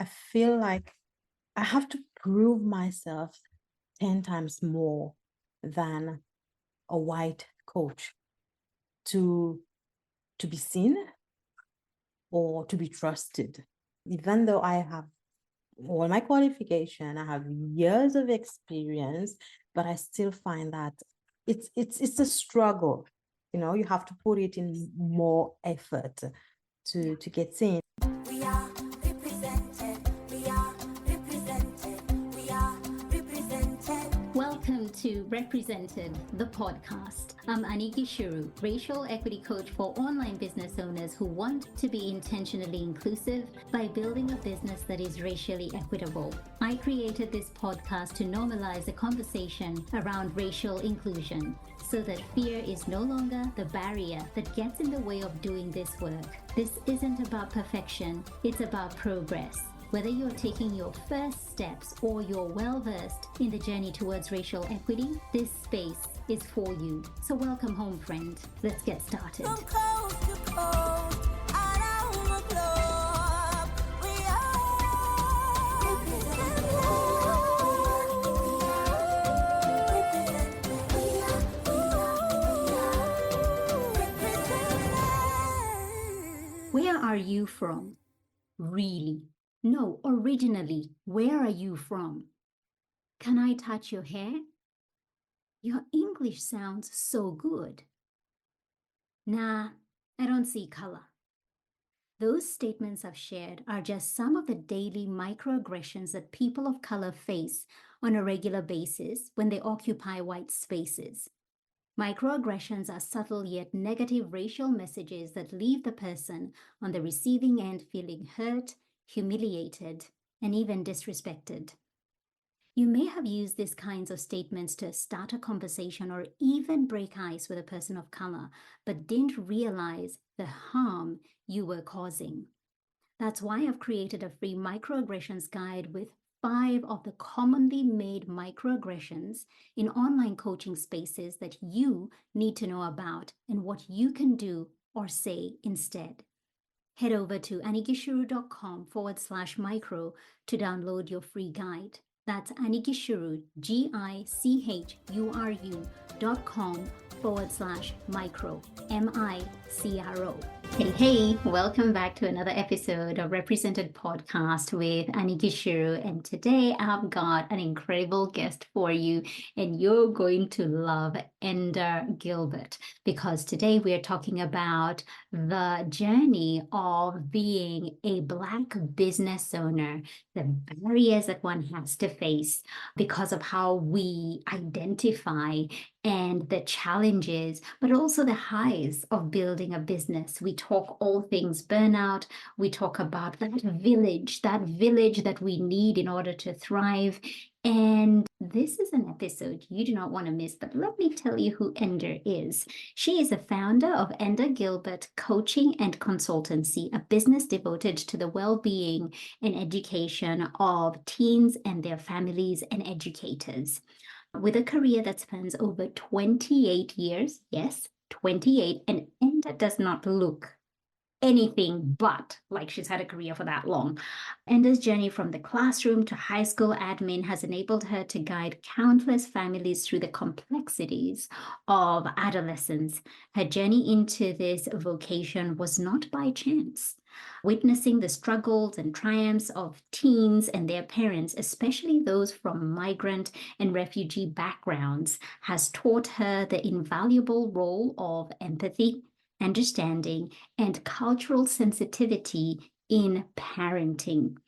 I feel like I have to prove myself 10 times more than a white coach to be seen or to be trusted. Even though I have all my qualification, I have years of experience, but I still find that it's a struggle. You have to put it in more effort to get seen. We are represented. We are represented. We are represented. Welcome to Represented, the podcast. I'm Aniki Shuru, racial equity coach for online business owners who want to be intentionally inclusive by building a business that is racially equitable. I created this podcast to normalize a conversation around racial inclusion so that fear is no longer the barrier that gets in the way of doing this work. This isn't about perfection, it's about progress. Whether you're taking your first steps or you're well-versed in the journey towards racial equity, this space is for you. So welcome home, friend. Let's get started. From coast to coast, around the globe, we are represented. Where are you from? Really? No, originally, where are you from? Can I touch your hair? Your English sounds so good. Nah, I don't see color. Those statements I've shared are just some of the daily microaggressions that people of color face on a regular basis when they occupy white spaces. Microaggressions are subtle yet negative racial messages that leave the person on the receiving end feeling hurt, humiliated, and even disrespected. You may have used these kinds of statements to start a conversation or even break ice with a person of color, but didn't realize the harm you were causing. That's why I've created a free microaggressions guide with 5 of the commonly made microaggressions in online coaching spaces that you need to know about and what you can do or say instead. Head over to anikishuru.com/micro to download your free guide. That's Anikishuru, GICHURU.com/micro, MICRO. Hey, welcome back to another episode of Represented Podcast with Aniki Shuru. And today I've got an incredible guest for you, and you're going to love Enda Gilbert, because today we're talking about the journey of being a Black business owner, the barriers that one has to face because of how we identify and the challenges, but also the highs of building a business. We talk all things burnout. We talk about that village that we need in order to thrive. And this is an episode you do not want to miss, but let me tell you who Enda is. She is the founder of Enda Gilbert Coaching and Consultancy, a business devoted to the well-being and education of teens and their families and educators. With a career that spans over 28 years, yes, 28, and Enda does not look anything but like she's had a career for that long. Enda's journey from the classroom to high school admin has enabled her to guide countless families through the complexities of adolescence. Her journey into this vocation was not by chance. Witnessing the struggles and triumphs of teens and their parents, especially those from migrant and refugee backgrounds, has taught her the invaluable role of empathy, understanding, and cultural sensitivity in parenting.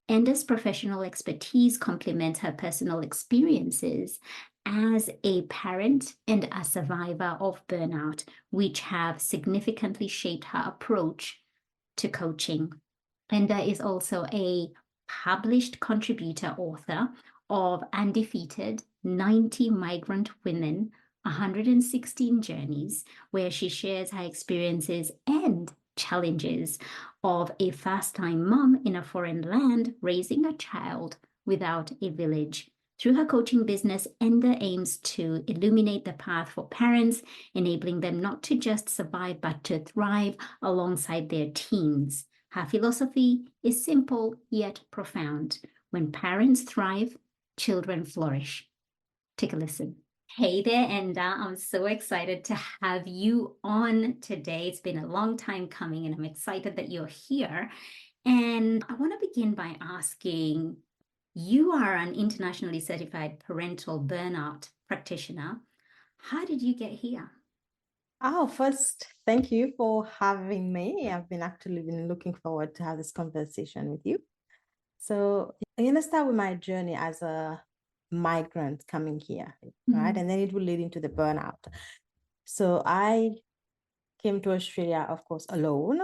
Enda's professional expertise complements her personal experiences as a parent and a survivor of burnout, which have significantly shaped her approach to coaching. Enda is also a published contributor author of Undefeated 90 Migrant Women, 116 Journeys, where she shares her experiences and challenges of a first-time mom in a foreign land raising a child without a village. Through her coaching business, Enda aims to illuminate the path for parents, enabling them not to just survive, but to thrive alongside their teens. Her philosophy is simple yet profound. When parents thrive, children flourish. Take a listen. Hey there, Enda. I'm so excited to have you on today. It's been a long time coming, and I'm excited that you're here. And I want to begin by asking, you are an internationally certified parental burnout practitioner. How did you get here? Oh, first, thank you for having me. I've actually been looking forward to have this conversation with you. So I'm going to start with my journey as a migrant coming here, right? And then it will lead into the burnout. So I came to Australia, of course, alone.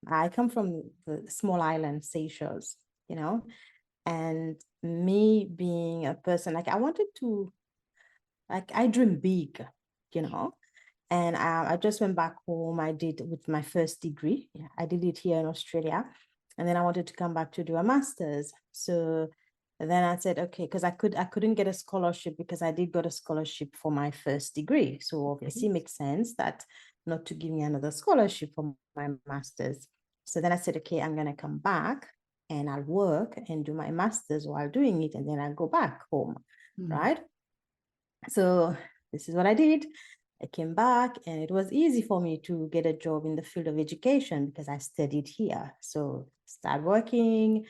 I come from the small island, Seychelles, and me being a person, like I wanted to, like I dream big, you know, and I just went back home. I did with my first degree. Yeah, I did it here in Australia. And then I wanted to come back to do a master's. So then I said, okay, because I couldn't get a scholarship because I did got a scholarship for my first degree. So obviously it makes sense that not to give me another scholarship for my master's. So then I said, okay, I'm gonna come back and I'll work and do my master's while doing it, and then I'll go back home, right? So this is what I did. I came back and it was easy for me to get a job in the field of education because I studied here. So start working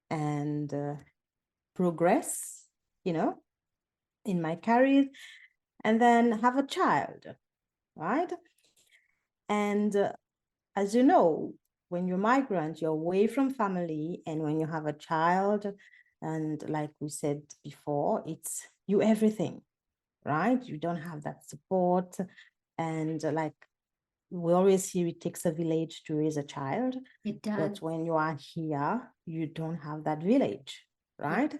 and progress, in my career, and then have a child, right? And as you know, when you're migrant, you're away from family, and when you have a child, and like we said before, it's you everything, right? You don't have that support. And like we always hear, it takes a village to raise a child. It does. But when you are here, you don't have that village, right?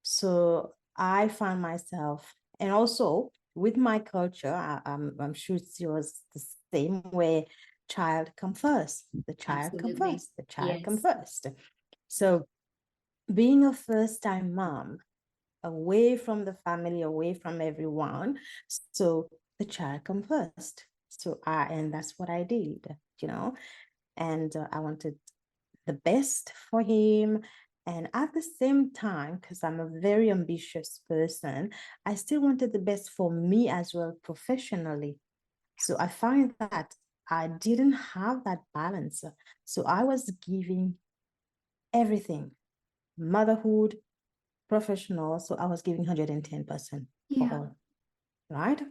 So I found myself, and also with my culture, I'm sure it's yours the same, where child come first, the child come Absolutely. first, the child come Yes. first. So being a first-time mom, away from the family, away from everyone, so the child come first. And that's what I did, and I wanted the best for him. And at the same time, because I'm a very ambitious person, I still wanted the best for me as well professionally. So I find that I didn't have that balance. So I was giving everything, motherhood, professional. So I was giving 110% for all, right?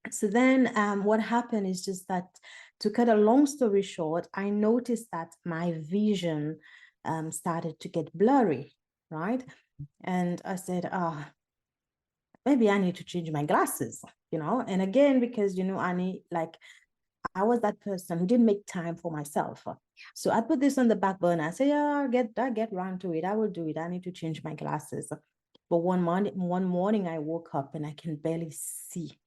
So then what happened is just that, to cut a long story short, I noticed that my vision started to get blurry, right? And I said, maybe I need to change my glasses, And again, because, Annie, like I was that person who didn't make time for myself. So I put this on the back burner. I said, yeah, I'll get round to it. I will do it. I need to change my glasses. But one morning I woke up and I can barely see,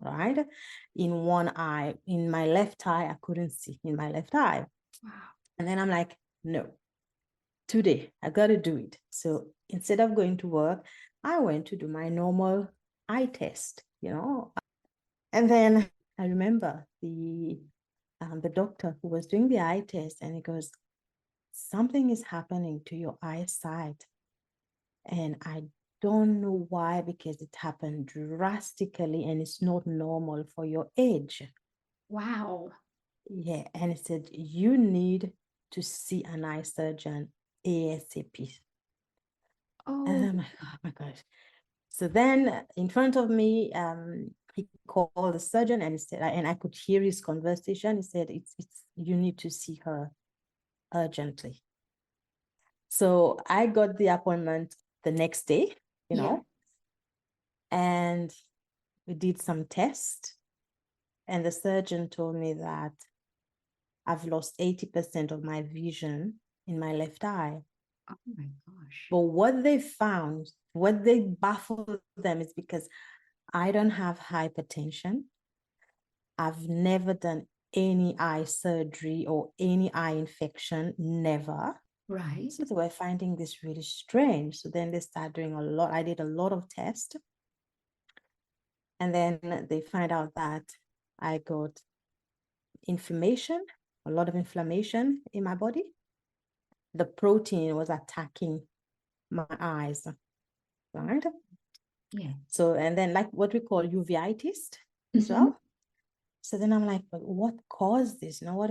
right? In one eye, in my left eye, I couldn't see in my left eye. Wow. And then I'm like, no, today I got to do it. So instead of going to work, I went to do my normal eye test, And then I remember the doctor who was doing the eye test, and he goes, something is happening to your eyesight. And I don't know why, because it happened drastically and it's not normal for your age. Wow. Yeah. And he said, you need to see an eye surgeon ASAP. And I'm like, oh my gosh. So then in front of me, he called the surgeon and he said, and I could hear his conversation. He said, it's you need to see her urgently. So I got the appointment the next day, and we did some tests, and the surgeon told me that I've lost 80% of my vision in my left eye. Oh my gosh. But what they found, what they baffled them, is because I don't have hypertension. I've never done any eye surgery or any eye infection, never. Right. So they were finding this really strange. So then they started doing I did a lot of tests. And then they find out that I got inflammation a lot of inflammation in my body. The protein was attacking my eyes, right? Yeah. So, and then like what we call uveitis as well. So then I'm like, but what caused this? What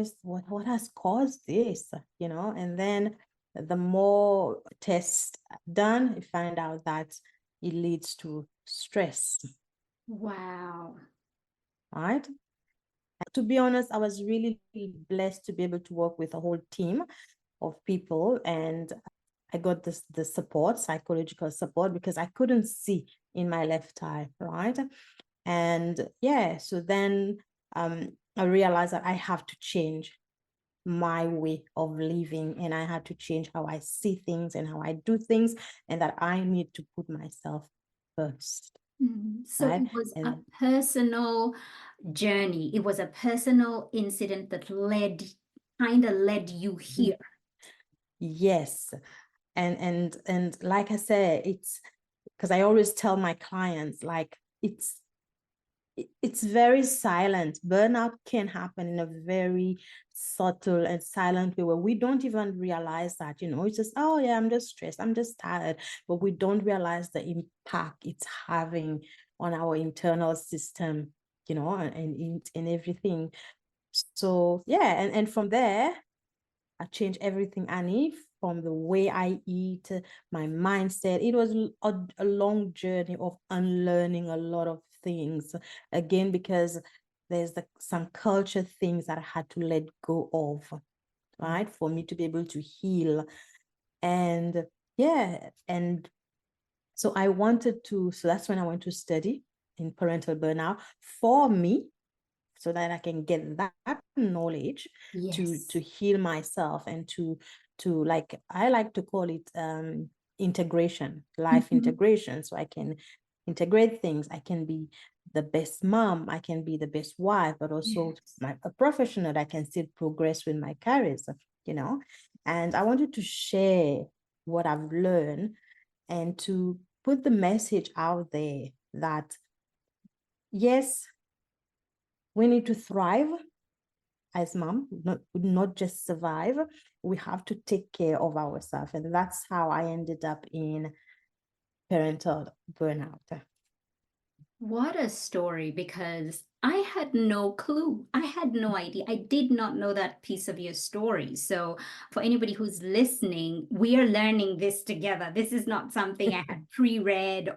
has caused this? And then the more tests done, you find out that it leads to stress. Wow. Right? To be honest, I was really blessed to be able to work with a whole team of people, and I got the support, psychological support, because I couldn't see in my left eye, right? And yeah, so then I realized that I have to change my way of living, and I had to change how I see things and how I do things, and that I need to put myself first. So Right? it was a And personal journey. It was a personal incident that kind of led you here. yes, and like I said, it's because I always tell my clients, like, it's very silent. Burnout can happen in a very subtle and silent way where we don't even realize that, it's just, oh yeah, I'm just stressed, I'm just tired, but we don't realize the impact it's having on our internal system, and everything. So yeah, and from there, I changed everything, Annie, from the way I eat, my mindset. It was a long journey of unlearning a lot of things. Again, because there's some culture things that I had to let go of, right? For me to be able to heal. And yeah, and so so that's when I went to study in parental burnout for me, so that I can get that knowledge to Yes. heal myself, and to like, I like to call it integration, life integration. So I can integrate things. I can be the best mom, I can be the best wife, but also a professional that can still progress with my careers, and I wanted to share what I've learned, and to put the message out there that yes, we need to thrive as mom, not just survive. We have to take care of ourselves, and that's how I ended up in parental burnout. What a story, because I had no clue. I had no idea. I did not know that piece of your story. So, for anybody who's listening, we are learning this together. This is not something I had pre-read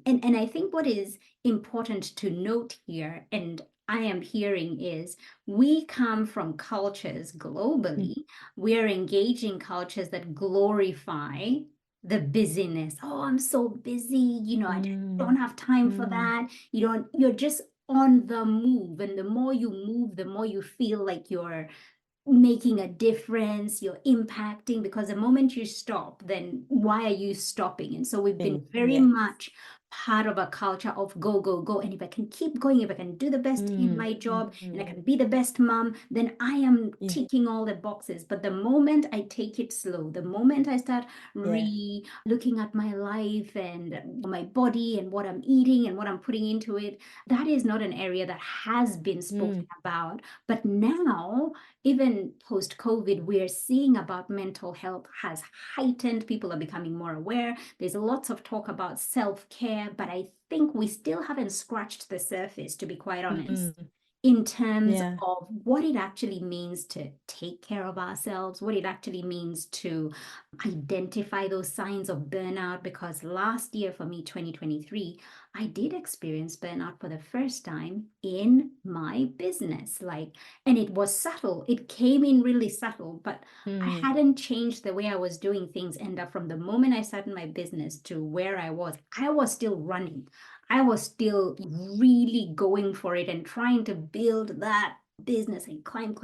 and I think what is important to note here, and I am hearing, is we come from cultures globally. We are engaging cultures that glorify the busyness. Oh, I'm so busy. I don't have time for that. You're just on the move. And the more you move, the more you feel like you're making a difference, you're impacting, because the moment you stop, then why are you stopping? And so we've been very Yes. much part of a culture of go, go, go. And if I can keep going, if I can do the best in my job, and I can be the best mom, then I am Yeah. ticking all the boxes. But the moment I take it slow, the moment I start Yeah. looking at my life and my body and what I'm eating and what I'm putting into it, that is not an area that has been spoken about. But now, even post COVID, we're seeing about mental health has heightened. People are becoming more aware. There's lots of talk about self-care, but I think we still haven't scratched the surface, to be quite honest, in terms Yeah. of what it actually means to take care of ourselves, what it actually means to identify those signs of burnout. Because last year for me, 2023, I did experience burnout for the first time in my business. And it was subtle. It came in really subtle, but I hadn't changed the way I was doing things. And from the moment I started my business to where I was still running. I was still really going for it and trying to build that business and climb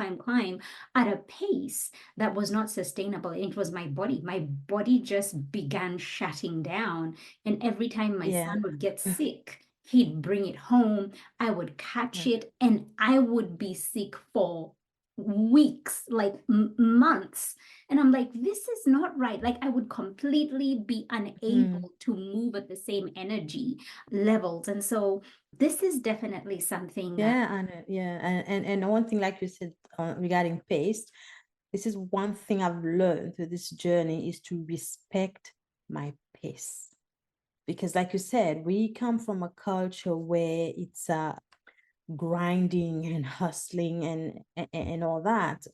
at a pace that was not sustainable. And it was my body. My body just began shutting down. And every time my Yeah. son would get sick, he'd bring it home. I would catch Yeah. it, and I would be sick for weeks, like months. And I'm like, this is not right. Like, I would completely be unable to move at the same energy levels. And so this is definitely something that, And one thing, like you said, regarding pace, this is one thing I've learned through this journey, is to respect my pace. Because like you said, we come from a culture where it's grinding and hustling and all that,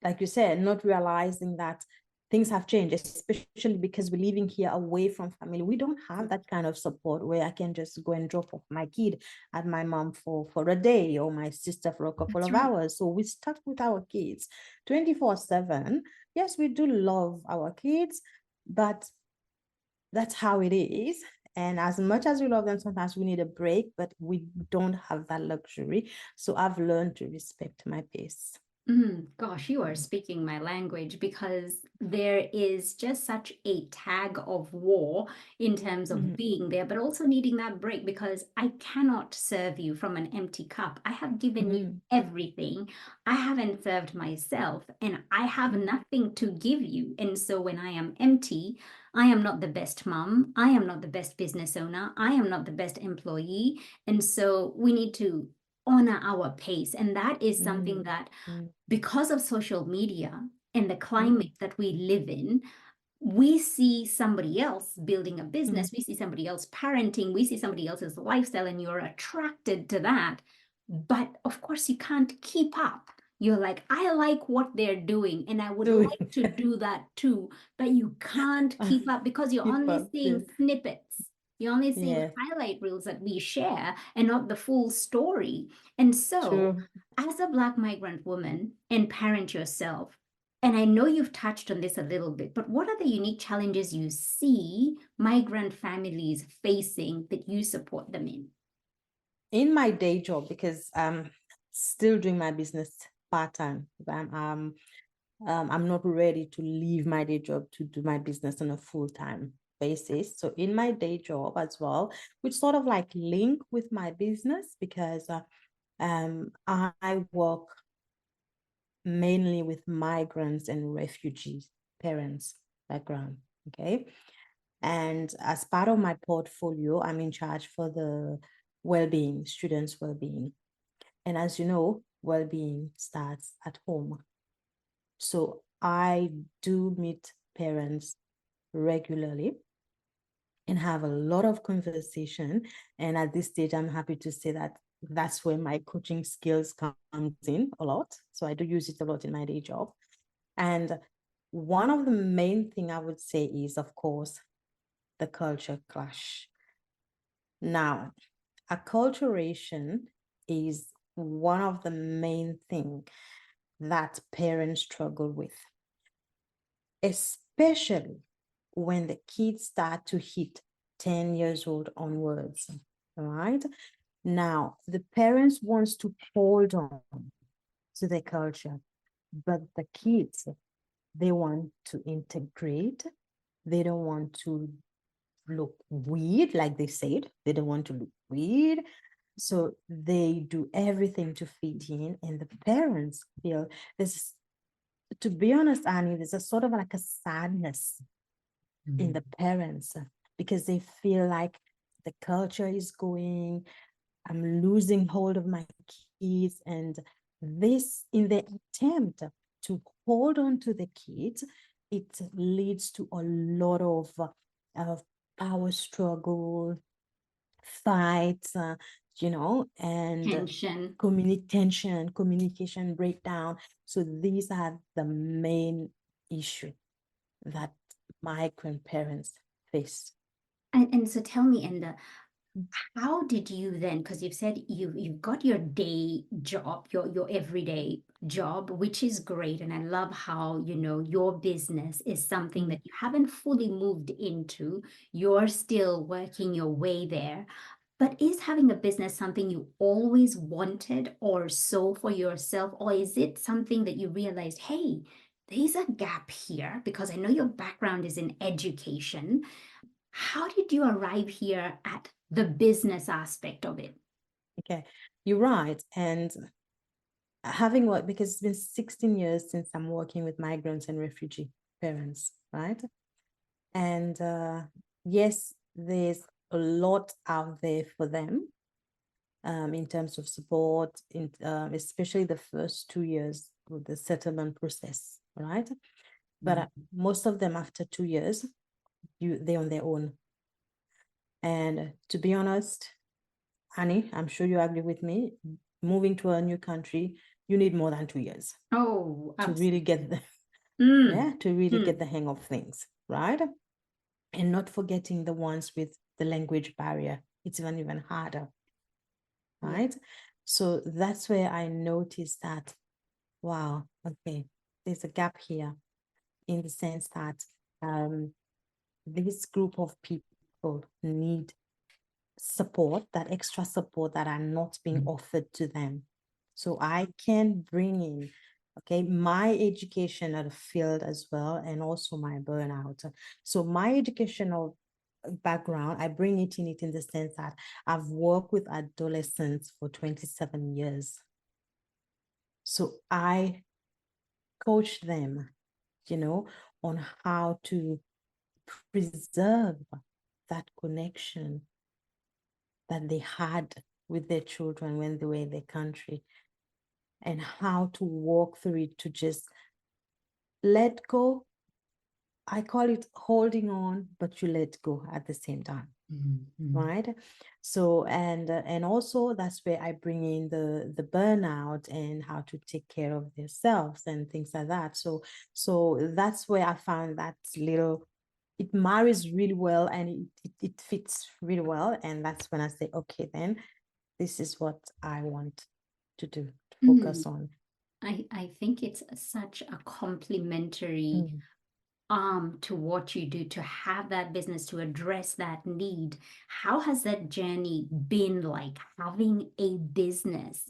like you said, not realizing that things have changed, especially because we're living here away from family. We don't have that kind of support where I can just go and drop off my kid at my mom for a day, or my sister for a couple of hours. So we stuck with our kids 24/7. Yes, we do love our kids, but that's how it is. And as much as we love them, sometimes we need a break, but we don't have that luxury. So I've learned to respect my pace. Gosh, you are speaking my language, because there is just such a tag of war in terms of being there, but also needing that break, because I cannot serve you from an empty cup. I have given you everything. I haven't served myself, and I have nothing to give you. And so when I am empty, I am not the best mom. I am not the best business owner. I am not the best employee. And so we need to honor our pace. And that is something that, because of social media and the climate that we live in, we see somebody else building a business, we see somebody else parenting, we see somebody else's lifestyle, and you're attracted to that. But of course, you can't keep up. You're like, I like what they're doing, and I would like to do that too, but you can't keep up because you're only seeing snippets. You're only seeing highlight reels that we share, and not the full story. And so, as a Black migrant woman and parent yourself, and I know you've touched on this a little bit, but what are the unique challenges you see migrant families facing that you support them In my day job, because I'm still doing my business part-time. I'm not ready to leave my day job to do my business on a full-time basis. So in my day job as well, which sort of like link with my business, because I work mainly with migrants and refugees parents background. Okay. And as part of my portfolio, I'm in charge for the well-being, students' well-being. And as you know, well-being starts at home. So I do meet parents regularly and have a lot of conversation. And at this stage, I'm happy to say that that's where my coaching skills comes in a lot. So I do use it a lot in my day job. And one of the main thing I would say is, of course, the culture clash. Now, acculturation is one of the main things that parents struggle with, especially when the kids start to hit 10 years old onwards, right? Now, the parents wants to hold on to the culture, but the kids, they want to integrate. They don't want to look weird, like they said. They don't want to look weird. So they do everything to fit in, and the parents feel this. To be honest, Annie, there's a sort of like a sadness in the parents, because they feel like the culture is going, I'm losing hold of my kids, and this, in the attempt to hold on to the kids, it leads to a lot of power struggle, fights, and tension? communication breakdown. So these are the main issue that migrant parents face. And so tell me, Enda, how did you then, because you've said you've got your day job, your everyday job, which is great, and I love how your business is something that you haven't fully moved into. You're still working your way there. But is having a business something you always wanted or saw for yourself, or is it something that you realized, hey, there's a gap here? Because I know your background is in education. How did you arrive here at the business aspect of it? Okay, you're right. And having worked, because it's been 16 years since I'm working with migrants and refugee parents, right? And yes, there's a lot out there for them in terms of support, especially the first 2 years with the settlement process, right? But most of them, after 2 years, they're on their own. And to be honest, Annie, I'm sure you agree with me, moving to a new country, you need more than 2 years Oh, to really get the get the hang of things, right? And not forgetting the ones with the language barrier. It's even harder, right? So that's where I noticed that, wow, okay, there's a gap here, in the sense that this group of people need support, that extra support that are not being offered to them. So I can bring in, okay, my educational field as well, and also my burnout. So my educational background, I bring it in the sense that I've worked with adolescents for 27 years. So I coach them, on how to preserve that connection that they had with their children when they were in their country, and how to walk through it, to just let go. I call it holding on, but you let go at the same time. Right? So, and also that's where I bring in the burnout and how to take care of themselves and things like that. So that's where I found that little, it marries really well, and it fits really well. And that's when I say, okay, then this is what I want to do, to focus on. I think it's such a complementary arm to what you do, to have that business, to address that need. How has that journey been like, having a business?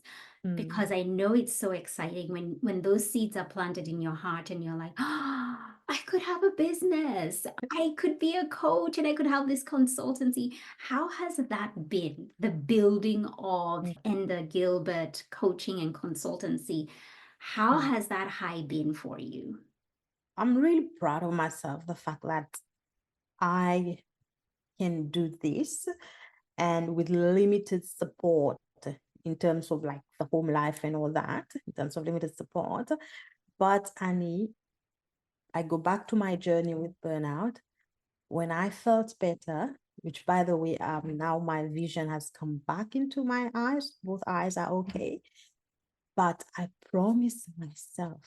Because I know it's so exciting when those seeds are planted in your heart and you're like, oh, I could have a business. I could be a coach and I could have this consultancy. How has that been, the building of Enda Gilbert coaching and consultancy? How has that high been for you? I'm really proud of myself, the fact that I can do this, and with limited support in terms of like the home life and all that, in terms of limited support. But Annie, I go back to my journey with burnout. When I felt better, which by the way, now my vision has come back into my eyes, both eyes are okay. But I promised myself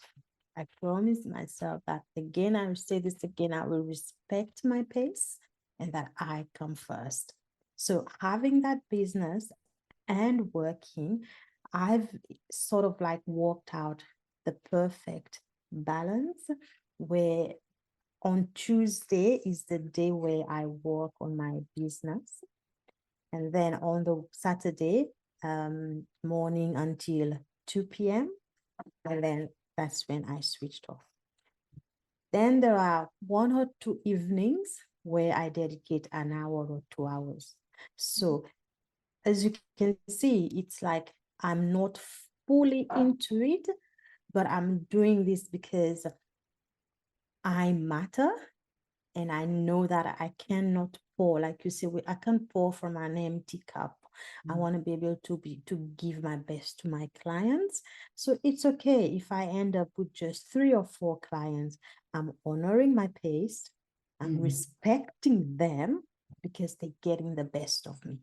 that, again, I will say this again, I will respect my pace and that I come first. So having that business and working, I've sort of like worked out the perfect balance, where on Tuesday is the day where I work on my business. And then on the Saturday morning until 2 p.m. And then that's when I switched off. Then there are 1 or 2 evenings where I dedicate an hour or 2 hours. So as you can see, it's like I'm not fully into it, but I'm doing this because I matter. And I know that I cannot pour, like you say, I can't pour from an empty cup. I want to be able to give my best to my clients. So it's okay if I end up with just 3 or 4 clients. I'm honoring my pace. I'm respecting them because they're getting the best of me.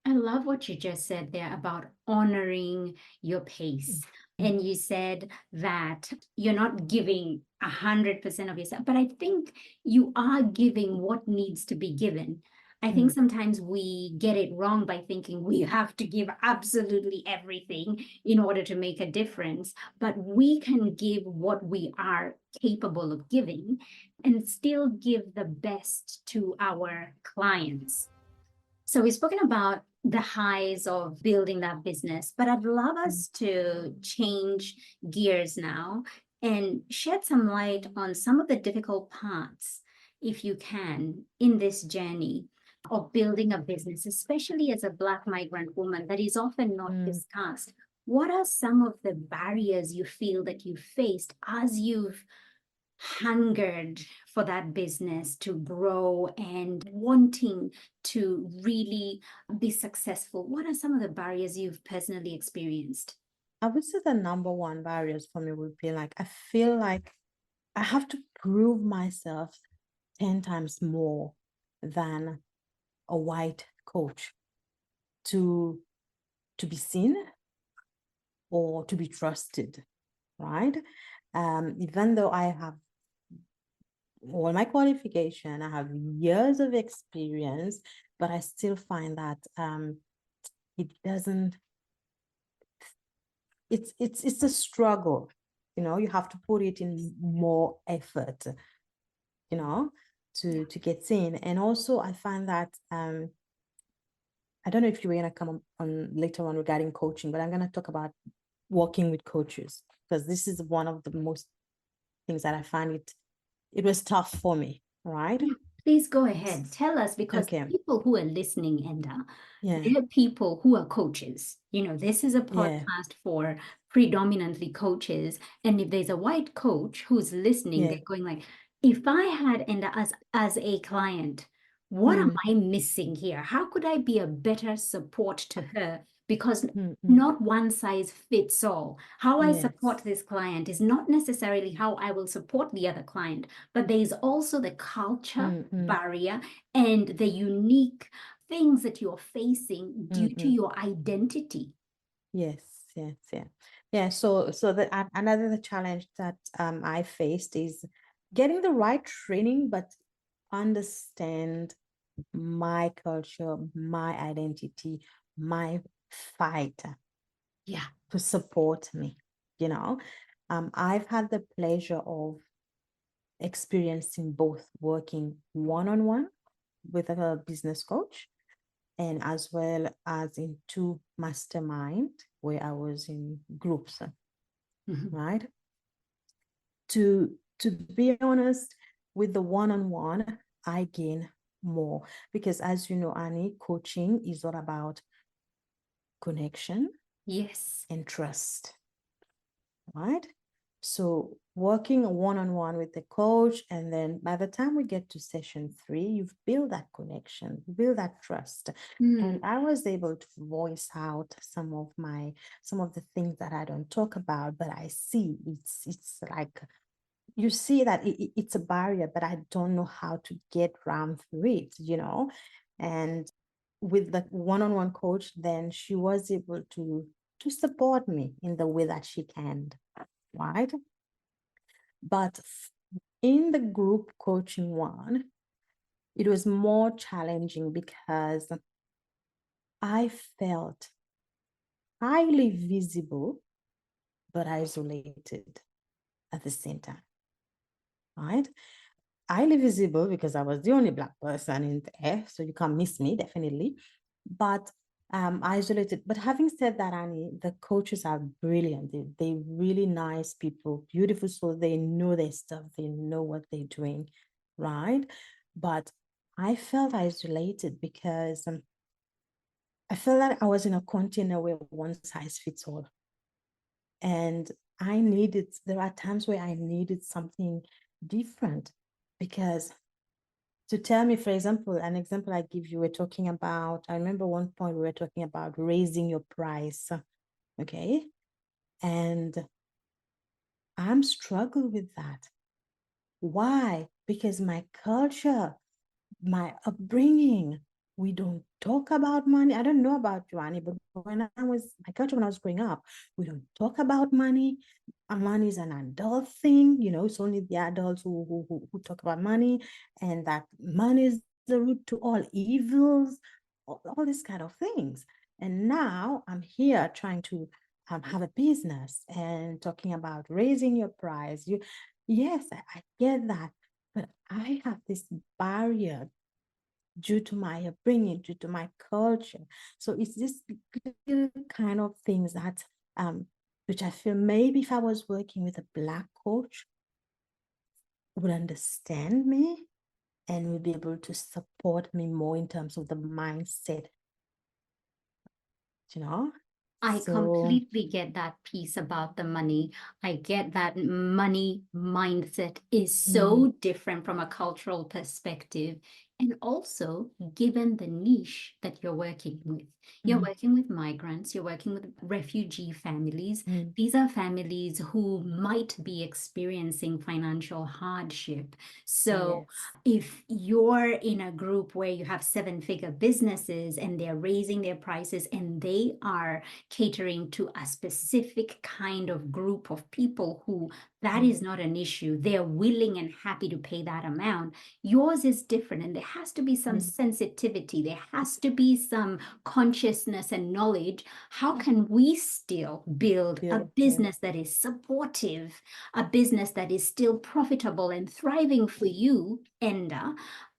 I love what you just said there about honoring your pace. And you said that you're not giving 100% of yourself, but I think you are giving what needs to be given. I think sometimes we get it wrong by thinking we have to give absolutely everything in order to make a difference, but we can give what we are capable of giving and still give the best to our clients. So we've spoken about the highs of building that business, but I'd love us to change gears now and shed some light on some of the difficult parts, if you can, in this journey of building a business, especially as a Black migrant woman, that is often not discussed. what are some of the barriers you feel that you faced as you've hungered for that business to grow and wanting to really be successful? What are some of the barriers you've personally experienced? I would say the number one barriers for me would be like, I feel like I have to prove myself 10 times more than a white coach to be seen or to be trusted, right? Even though I have all my qualification, I have years of experience, but I still find that it doesn't, it's a struggle. You have to put it in more effort, to get seen. And also I find that I don't know if you were going to come on later on regarding coaching, but I'm going to talk about working with coaches, because this is one of the most things that I find it was tough for me, right? Please go ahead. Tell us, because Okay. people who are listening, Enda, Yeah. there are people who are coaches. This is a Yeah. podcast for predominantly coaches. And if there's a white coach who's listening, Yeah. they're going like, if I had Enda as a client, what am I missing here? How could I be a better support to her? Because not one size fits all. How I support Yes. this client is not necessarily how I will support the other client, but there is also the culture barrier and the unique things that you're facing due to your identity. Yes, yes, yeah. Yeah, so another challenge that I faced is getting the right training, but understand my culture, my identity, my fight Yeah. to support me. I've had the pleasure of experiencing both working one-on-one with a business coach, and as well as in two mastermind where I was in groups, right? To be honest, with the one-on-one, I gain more, because as you know, Annie, coaching is all about connection Yes. and trust, right? So working one-on-one with the coach, and then by the time we get to session 3, you've built that connection, build that trust. And I was able to voice out some of the things that I don't talk about, but I see it's like, you see that it's a barrier, but I don't know how to get around through it. And with the one-on-one coach, then she was able to support me in the way that she can, right? But in the group coaching one, it was more challenging because I felt highly visible but isolated at the same time, right? Highly visible because I was the only Black person in there, so you can't miss me, definitely. But isolated. But having said that, Annie, the coaches are brilliant. They really nice people, beautiful souls. They know their stuff. They know what they're doing, right? But I felt isolated because I felt that I was in a container where one size fits all. And there are times where I needed something different, because to tell me, for example, an example I give you, I remember one point we were talking about raising your price, okay? And I'm struggling with that. Why? Because my culture, my upbringing, we don't talk about money. I don't know about you, Annie, but my culture when I was growing up, we don't talk about money. Money is an adult thing, it's only the adults who talk about money, and that money is the root to all evils, all these kind of things. And now I'm here trying to have a business and talking about raising your price. Yes, I get that, but I have this barrier due to my upbringing, due to my culture. So it's this kind of things that which I feel maybe if I was working with a Black coach, would understand me and would be able to support me more in terms of the mindset, you know? I So, completely get that piece about the money. I get that money mindset is mm, so different from a cultural perspective. And also, given the niche that you're working with, you're mm, working with migrants, you're working with refugee families. mm, These are families who might be experiencing financial hardship. So, yes. if you're in a group where you have seven-figure businesses and they're raising their prices and they are catering to a specific kind of group of people who that is Mm, not an issue. They're willing and happy to pay that amount. Yours is different, and there has to be some mm, sensitivity. There has to be some consciousness and knowledge. How can we still build a yeah. business that is supportive, a business that is still profitable and thriving for you, Enda,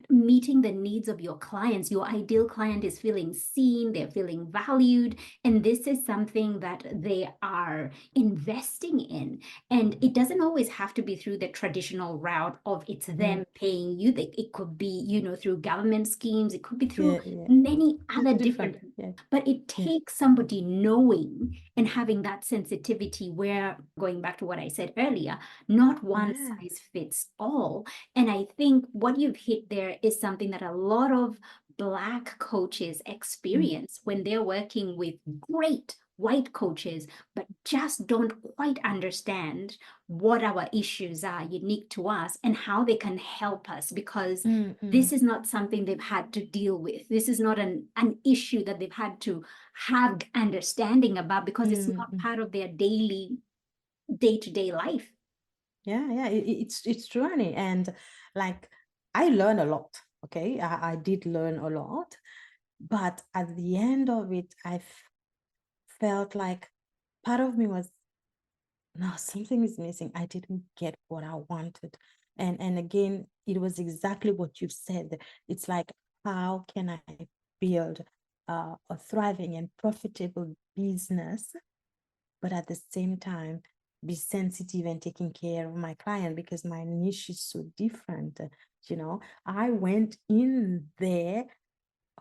meeting the needs of your clients? Your ideal client is feeling seen, they're feeling valued, and this is something that they are investing in. And it doesn't always have to be through the traditional route of it's Mm, them paying you. It could be, through government schemes, it could be through yeah, yeah. many It's other different. different. Yeah, But it yeah, takes somebody knowing and having that sensitivity where, going back to what I said earlier, not one yeah. size fits all. And I think what you've hit there is something that a lot of Black coaches Mm, experience when they're working with great white coaches, but just don't quite understand what our issues are unique to us and how they can help us, because mm, mm, this is not something they've had to deal with. This is not an issue that they've had to have understanding about because it's mm, not mm. part of their daily day-to-day life. Yeah, yeah. It's true, Annie. And like I learned a lot. Okay, I did learn a lot, but at the end of it, felt like part of me was, no, something is missing. I didn't get what I wanted. And again, it was exactly what you said. It's like, how can I build a thriving and profitable business, but at the same time be sensitive and taking care of my client because my niche is so different. I went in there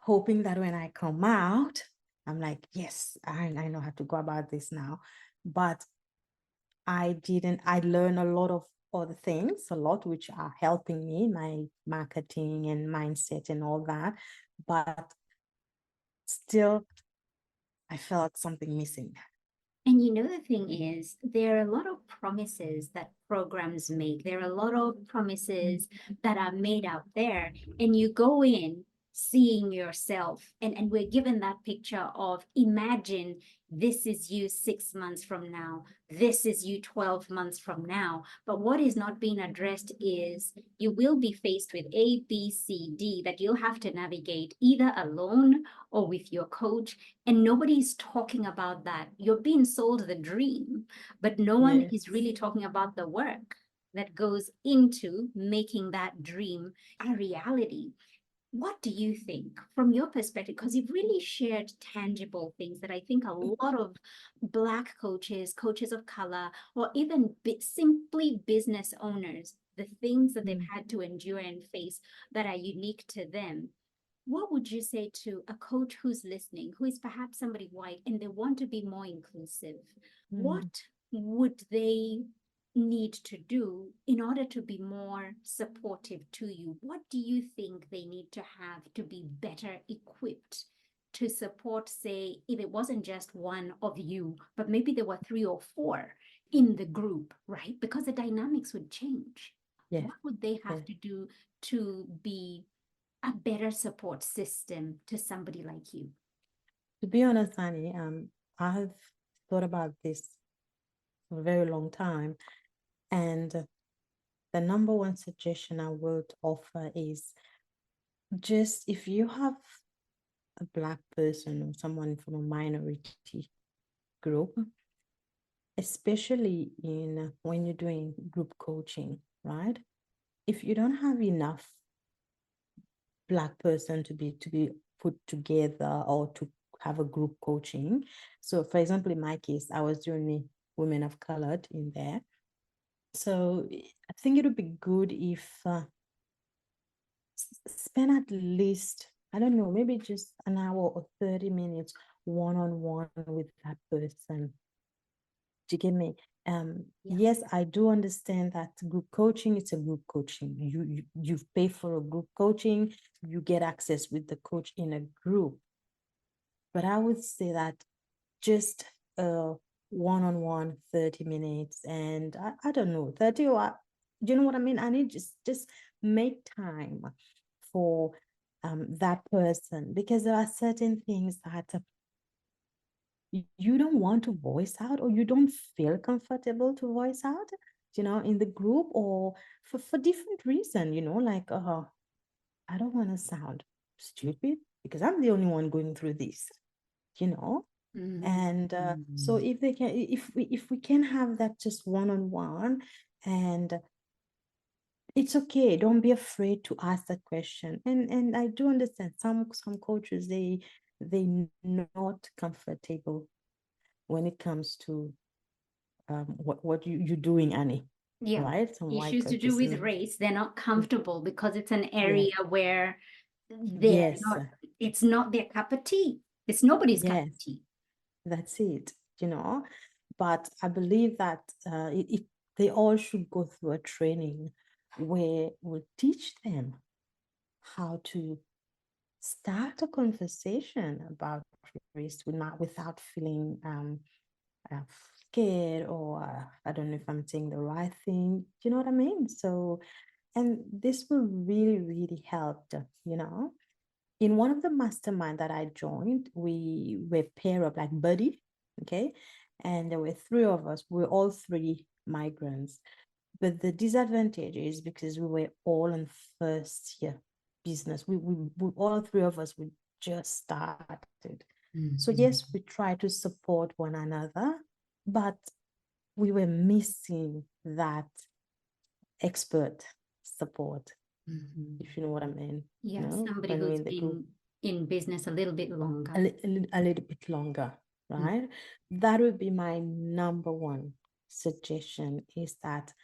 hoping that when I come out, I'm like, yes, I know how to go about this now. But I didn't, I learned a lot of other things, a lot which are helping me, my marketing and mindset and all that. But still, I felt something missing. And the thing is, there are a lot of promises that programs make. There are a lot of promises that are made out there. And you go in seeing yourself, and we're given that picture of imagine this is you 6 months from now, this is you 12 months from now. But what is not being addressed is you will be faced with A, B, C, D that you'll have to navigate either alone or with your coach, and nobody's talking about that. You're being sold the dream, but no one Yes. is really talking about the work that goes into making that dream a reality. What do you think from your perspective? Because you've really shared tangible things that I think a lot of Black coaches, coaches of color, or even simply business owners, the things that they've Mm, had to endure and face that are unique to them. What would you say to a coach who's listening, who is perhaps somebody white and they want to be more inclusive? mm. What would they need to do in order to be more supportive to you? What do you think they need to have to be better equipped to support, say, if it wasn't just one of you, but maybe there were three or four in the group, right? Because the dynamics would change. Yeah, What would they yeah. have to do to be a better support system to somebody like you? To be honest, Annie, I've thought about this for a very long time. And the number one suggestion I would offer is just if you have a Black person or someone from a minority group, especially in when you're doing group coaching, right? If you don't have enough Black person to be put together or to have a group coaching. So for example, in my case, I was doing women of color in there. So I think it would be good if spend at least, I don't know, maybe just an hour or 30 minutes one-on-one with that person. Do you get me? Yeah. Yes, I do understand that group coaching, it's a group coaching. You pay for a group coaching, you get access with the coach in a group. But I would say that just one-on-one 30 minutes, and I don't know, 30 or do you know what I mean? I need just make time for that person, because there are certain things that you don't want to voice out, or you don't feel comfortable to voice out, in the group, or for different reason, like I don't want to sound stupid because I'm the only one going through this, and so if they can, if we can have that just one-on-one, and it's okay, don't be afraid to ask that question. And I do understand some coaches, they not comfortable when it comes to what you're doing, Annie. Yeah. Right? Some white Issues to do coaches. with race, they're not comfortable because it's an area where Yes, it's not their cup of tea. It's nobody's cup yes, of tea. that's it, But I believe that they all should go through a training where we'll teach them how to start a conversation about race without feeling scared, or I don't know if I'm saying the right thing. Do you know what I mean? So, and this will really, really help, In one of the mastermind that I joined, we were pair up like buddy, okay? And there were three of us. We were all three migrants. But the disadvantage is because we were all in first year business. We all three of us, we just started. So yes, we try to support one another, but we were missing that expert support, if you know what I mean. Yeah, somebody When we're who's in the been group in business a little bit longer. a little bit longer, right? That would be my number one suggestion, is that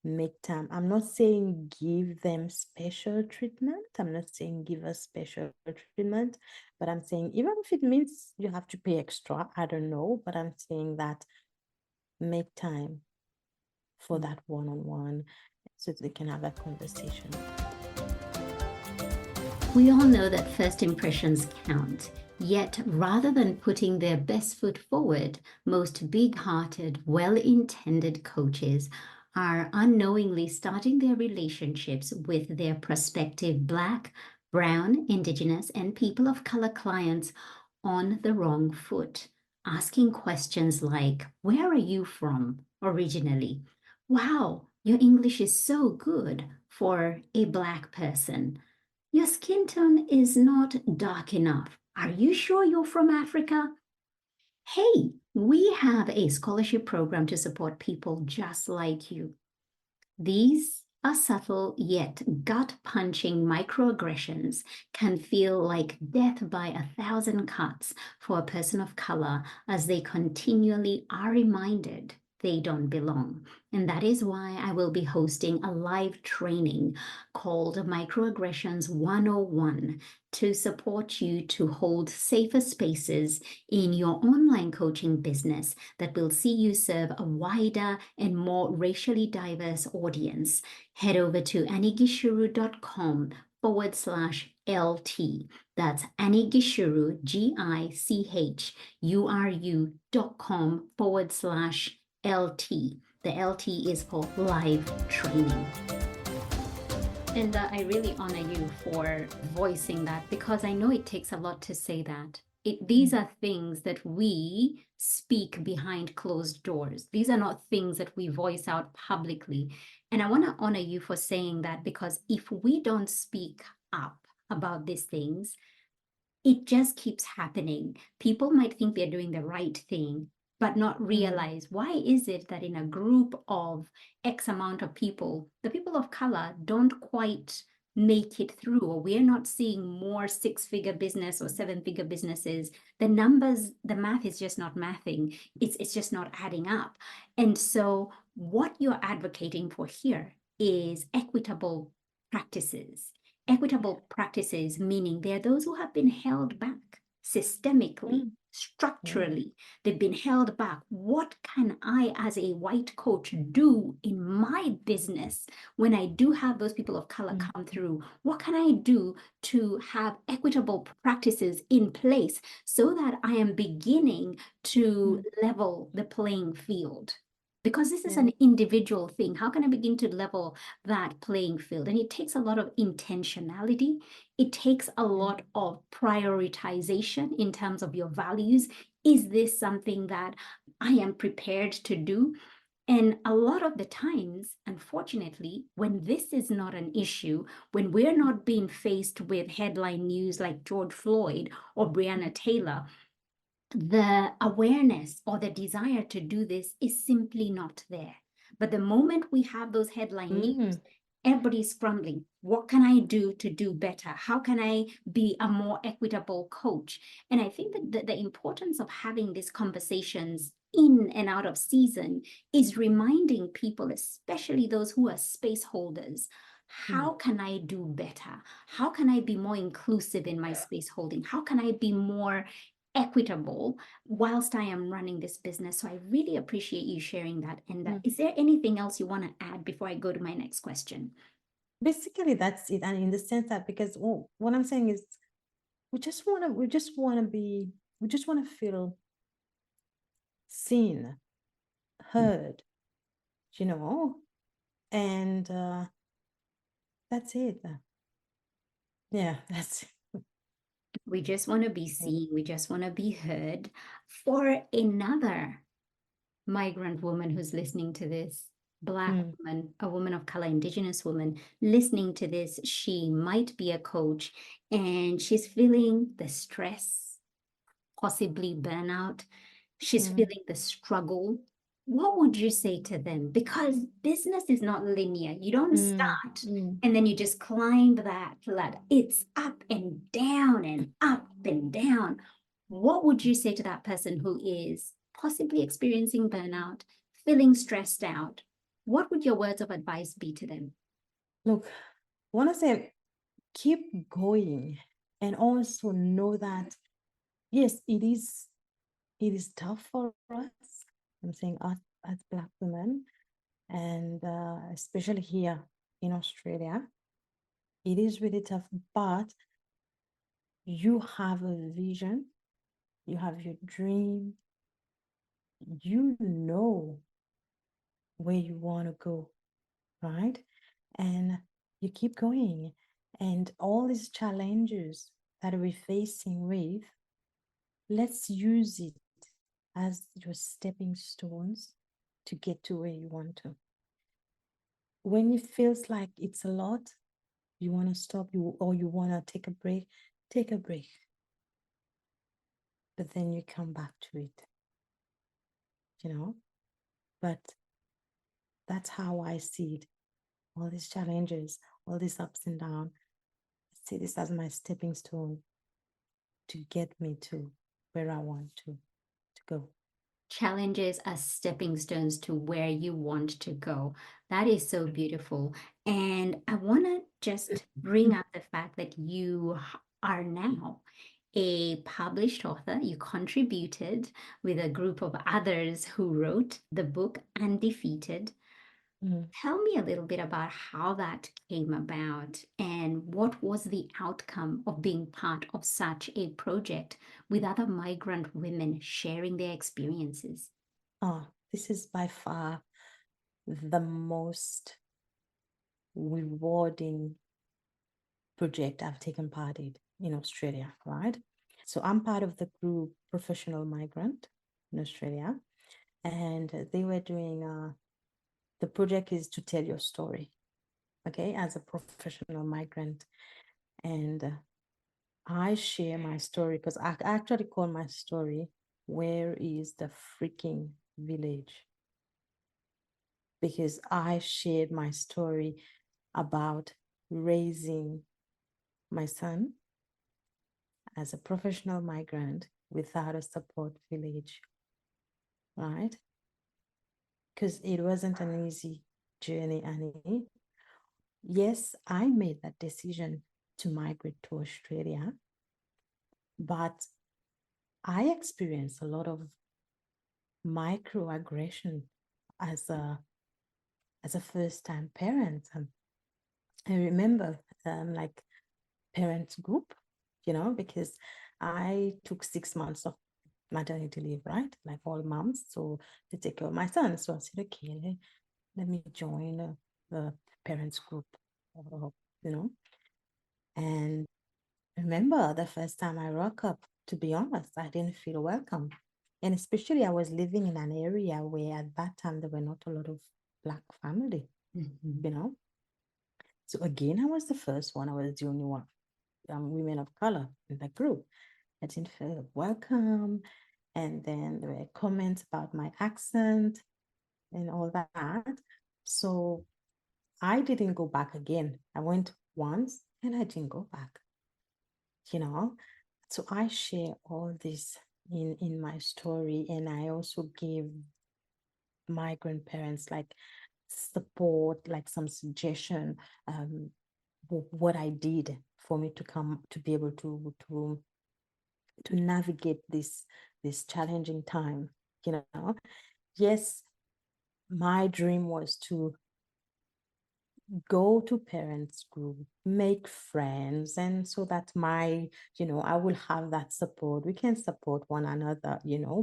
make time. I'm not saying give them special treatment. I'm not saying give us special treatment, but I'm saying even if it means you have to pay extra, I don't know, but I'm saying that make time for that one-on-one so they can have that conversation. We all know that first impressions count. Yet, rather than putting their best foot forward, most big-hearted, well-intended coaches are unknowingly starting their relationships with their prospective Black, Brown, Indigenous, and people of color clients on the wrong foot, asking questions like, "Where are you from originally? Wow, your English is so good for a Black person. Your skin tone is not dark enough. Are you sure you're from Africa? Hey, we have a scholarship program to support people just like you." These are subtle yet gut-punching microaggressions can feel like death by 1,000 cuts for a person of color, as they continually are reminded they don't belong. And that is why I will be hosting a live training called Microaggressions 101 to support you to hold safer spaces in your online coaching business that will see you serve a wider and more racially diverse audience. Head over to anigishuru.com/LT. That's Anigishuru, GICHURU.com/LT. The LT is for live training. And I really honor you for voicing that, because I know it takes a lot to say that. These are things that we speak behind closed doors. These are not things that we voice out publicly. And I want to honor you for saying that, because if we don't speak up about these things, it just keeps happening. People might think they're doing the right thing, but not realize, why is it that in a group of X amount of people, the people of color don't quite make it through, or we're not seeing more six-figure business or seven-figure businesses? The numbers, the math is just not mathing. It's just not adding up. And so what you're advocating for here is equitable practices. Equitable practices, meaning there are those who have been held back systemically, Mm. structurally. They've been held back. What can I, as a white coach, do in my business when I do have those people of color Mm. come through? What can I do to have equitable practices in place so that I am beginning to level the playing field? Because this is Yeah. an individual thing. How can I begin to level that playing field? And it takes a lot of intentionality. It takes a lot of prioritization in terms of your values. Is this something that I am prepared to do? And a lot of the times, unfortunately, when this is not an issue, when we're not being faced with headline news like George Floyd or Breonna Taylor, the awareness or the desire to do this is simply not there. But the moment we have those headline news, everybody's scrambling. What can I do to do better? How can I be a more equitable coach? And I think that the importance of having these conversations in and out of season is reminding people, especially those who are space holders, how can I do better? How can I be more inclusive in my space holding? How can I be more equitable whilst I am running this business? So I really appreciate you sharing that. And is there anything else you want to add before I go to my next question? Basically, that's it. And in the sense that, because what I'm saying is, we just want to feel seen, heard, you know, and that's it. Yeah, that's We just want to be seen. We just want to be heard. For another migrant woman who's listening to this, Black woman, a woman of color, Indigenous woman listening to this, she might be a coach and she's feeling the stress, possibly burnout. She's feeling the struggle. What would you say to them? Because business is not linear. You don't start and then you just climb that ladder. It's up and down and up and down. What would you say to that person who is possibly experiencing burnout, feeling stressed out? What would your words of advice be to them? Look, I want to say, keep going, and also know that yes, it is tough for us. I'm saying us as Black women, and especially here in Australia, it is really tough. But you have a vision, you have your dream, you know where you want to go, right? And you keep going. And all these challenges that we're facing with, let's use it as your stepping stones to get to where you want to. When it feels like it's a lot, you want to stop, or you want to take a break, take a break. But then you come back to it, you know? But that's how I see it. All these challenges, all these ups and downs, I see this as my stepping stone to get me to where I want to go. Challenges as stepping stones to where you want to go. That is so beautiful. And I want to just bring up the fact that you are now a published author. You contributed with a group of others who wrote the book Undefeated. Tell me a little bit about how that came about and what was the outcome of being part of such a project with other migrant women sharing their experiences. This is by far the most rewarding project I've taken part in Australia, right? So I'm part of the group Professional Migrant in Australia, and they were doing the project is to tell your story, okay, as a professional migrant. And I share my story because I actually call my story, Where is the Freaking Village? Because I shared my story about raising my son as a professional migrant without a support village, right? Because it wasn't an easy journey, Annie. Yes, I made that decision to migrate to Australia, but I experienced a lot of microaggression as a first-time parent. I remember like parents group, because I took 6 months of maternity leave, right? Like all moms, so to take care of my son. So I said, okay, let me join the parents group, uh, you know. And remember the first time I rock up, to be honest, I didn't feel welcome. And especially I was living in an area where at that time there were not a lot of Black family, Mhm. So again, I was the first one. I was the only one, women of color in the group. I didn't feel welcome. And then there were comments about my accent and all that. So I didn't go back again. I went once and I didn't go back, you know. So I share all this in my story, and I also give migrant parents like support, like some suggestion, what I did for me to come to be able to navigate this challenging time. Yes, my dream was to go to parents group, make friends, and so that I will have that support. We can support one another,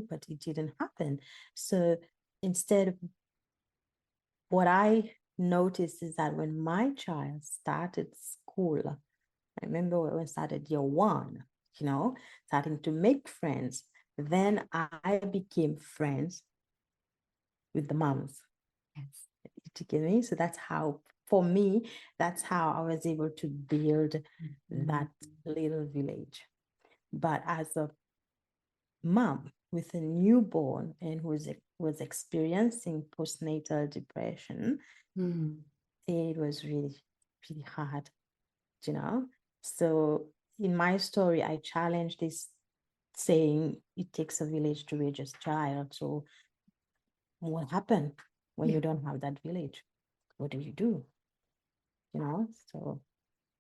but it didn't happen. So instead, what I noticed is that when my child started school, I remember when we started year one, starting to make friends, then I became friends with the moms. Yes. You get me? So that's how, for me, that's how I was able to build that little village. But as a mom with a newborn and who was experiencing postnatal depression, Mm. it was really, really hard, you know? So in my story, I challenged this saying, it takes a village to raise a child. So what happened when Yeah. you don't have that village? What do you do? So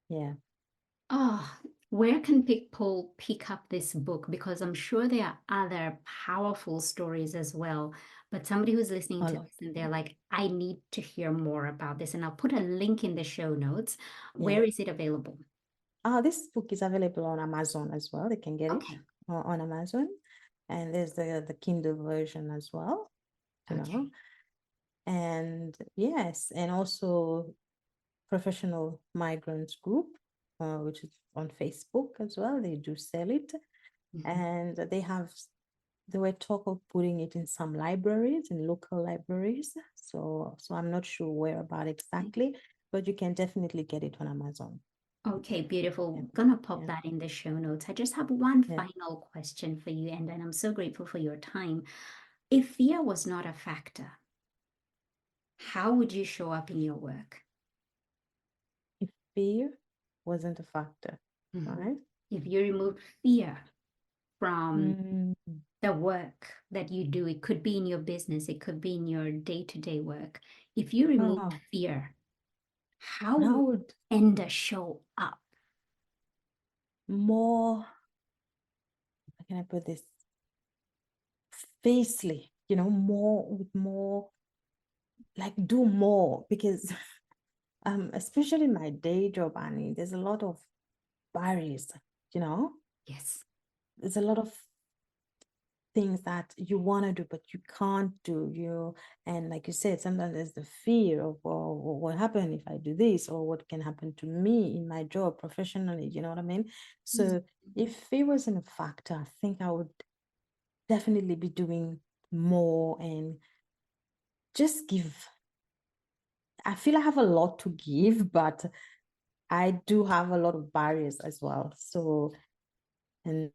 yeah. Oh, where can people pick up this book? Because I'm sure there are other powerful stories as well. But somebody who's listening A to lot. this and they're like, I need to hear more about this. And I'll put a link in the show notes. Yeah. Where is it available? This book is available on Amazon as well. They can get it Okay. on Amazon. And there's the Kindle version as well, you know. Okay. And yes, and also Professional Migrants Group, which is on Facebook as well. They do sell it. Mhm. And they were talk of putting it in some libraries, in local libraries. So I'm not sure where about exactly, but you can definitely get it on Amazon. Okay, beautiful. Yeah, Gonna pop yeah, that in the show notes. I just have one yeah. final question for you, and then I'm so grateful for your time. If fear was not a factor, how would you show up in your work? If fear wasn't a factor, Mhm. right? If you remove fear from Mm, the work that you do, it could be in your business, it could be in your day-to-day work. If you removed oh, fear, how I would would Enda show up? more, how can I put this? Facely, more with more, like do more because especially my day job, Annie, there's a lot of barriers, you know, Yes. there's a lot of things that you want to do but you can't do, and like you said, sometimes there's the fear of, oh, what happen if I do this, or what can happen to me in my job professionally, you know what I mean? So if it wasn't a factor, I think I would definitely be doing more and just give. I feel I have a lot to give, but I do have a lot of barriers as well. So, and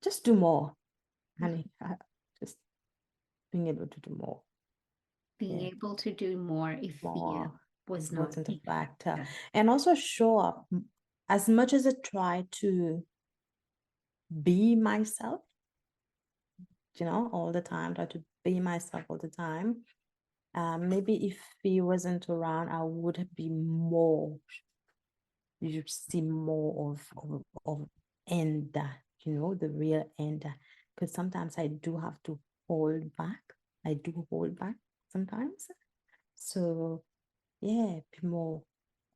just do more, honey. Just being able to do more. Being Yeah, able to do more if fear more was not wasn't a even a factor. factor. And also show up as much as I try to be myself, all the time, try to be myself all the time. Maybe if he wasn't around, I would be more, you should see more of Enda the real Enda. Because sometimes I do have to hold back. I do hold back sometimes. So yeah, be more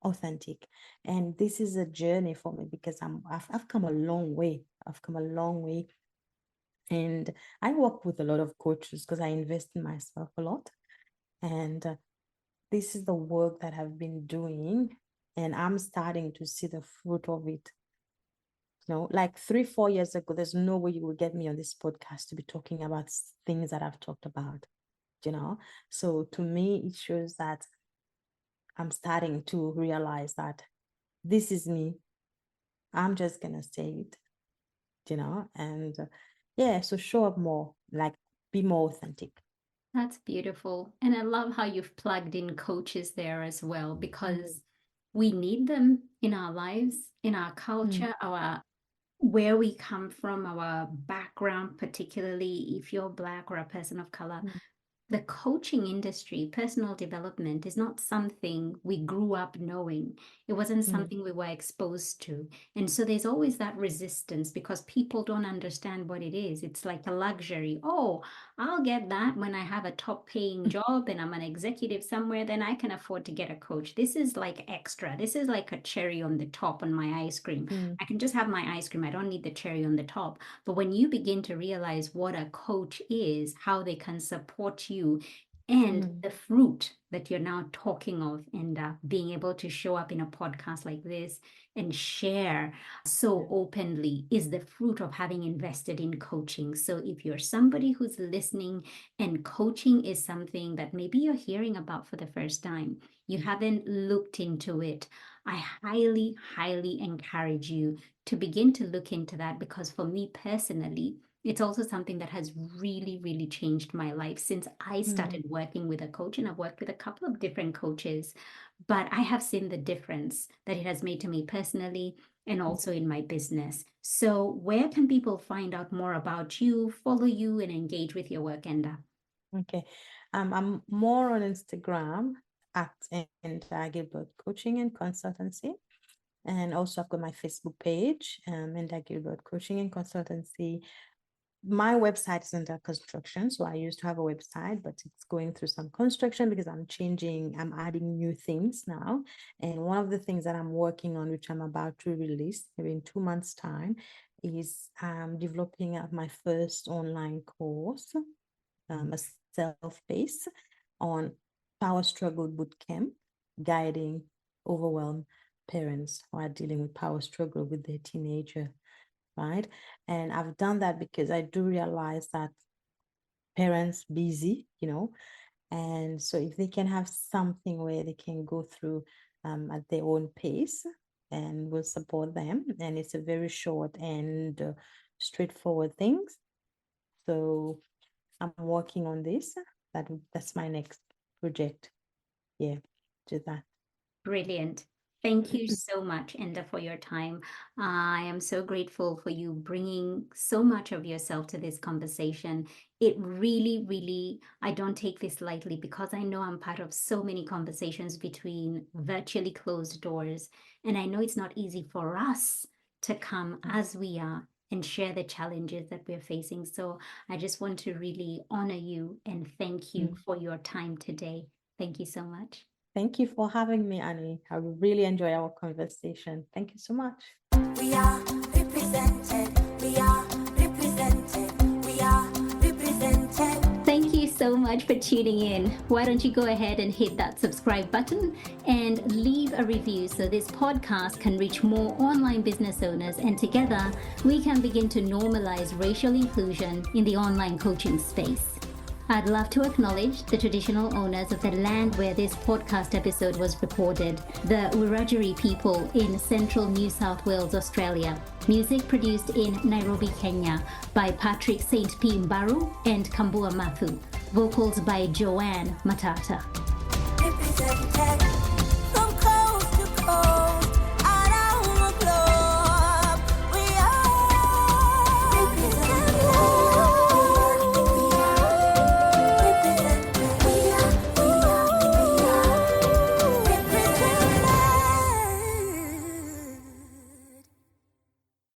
authentic. And this is a journey for me because I've come a long way. I've come a long way. And I work with a lot of coaches because I invest in myself a lot. And this is the work that I've been doing, and I'm starting to see the fruit of it. Like 3-4 years ago, there's no way you would get me on this podcast to be talking about things that I've talked about. So to me, it shows that I'm starting to realize that this is me. I'm just gonna say it, and yeah, so show up more, like be more authentic. That's beautiful. And I love how you've plugged in coaches there as well, because we need them in our lives, in our culture, where we come from, our background, particularly if you're Black or a person of color. The coaching industry, personal development, is not something we grew up knowing. It wasn't something we were exposed to. And so there's always that resistance because people don't understand what it is. It's like a luxury. Oh, I'll get that when I have a top paying job and I'm an executive somewhere, then I can afford to get a coach. This is like extra. This is like a cherry on the top on my ice cream. I can just have my ice cream. I don't need the cherry on the top. But when you begin to realize what a coach is, how they can support you, and the fruit that you're now talking of, and being able to show up in a podcast like this and share so openly is the fruit of having invested in coaching. So if you're somebody who's listening and coaching is something that maybe you're hearing about for the first time, you haven't looked into it, I highly, highly encourage you to begin to look into that, because for me personally, it's also something that has really, really changed my life since I started working with a coach, and I've worked with a couple of different coaches, but I have seen the difference that it has made to me personally and also in my business. So where can people find out more about you, follow you, and engage with your work, Enda? Okay. I'm more on Instagram at Enda Gilbert Coaching and Consultancy. And also I've got my Facebook page, Enda Gilbert Coaching and Consultancy. My website is under construction. So I used to have a website, but it's going through some construction because I'm adding new things now. And one of the things that I'm working on, which I'm about to release maybe in 2 months' time, is developing my first online course, a self-paced on Power Struggle Bootcamp, guiding overwhelmed parents who are dealing with power struggle with their teenager. Right. And I've done that because I do realize that parents busy, and so if they can have something where they can go through at their own pace, and we'll support them. And it's a very short and straightforward things. So I'm working on this. That's my next project. Yeah, do that. Brilliant. Thank you so much, Enda, for your time. I am so grateful for you bringing so much of yourself to this conversation. It really, really, I don't take this lightly because I know I'm part of so many conversations between virtually closed doors. And I know it's not easy for us to come as we are and share the challenges that we're facing. So I just want to really honor you and thank you for your time today. Thank you so much. Thank you for having me, Annie. I really enjoy our conversation. Thank you so much. We are represented. We are represented. We are represented. Thank you so much for tuning in. Why don't you go ahead and hit that subscribe button and leave a review so this podcast can reach more online business owners, and together we can begin to normalize racial inclusion in the online coaching space. I'd love to acknowledge the traditional owners of the land where this podcast episode was recorded, the Wiradjuri people in central New South Wales, Australia. Music produced in Nairobi, Kenya by Patrick St. P. Mbaru and Kambua Mathu. Vocals by Joanne Matata. Represented from coast to coast.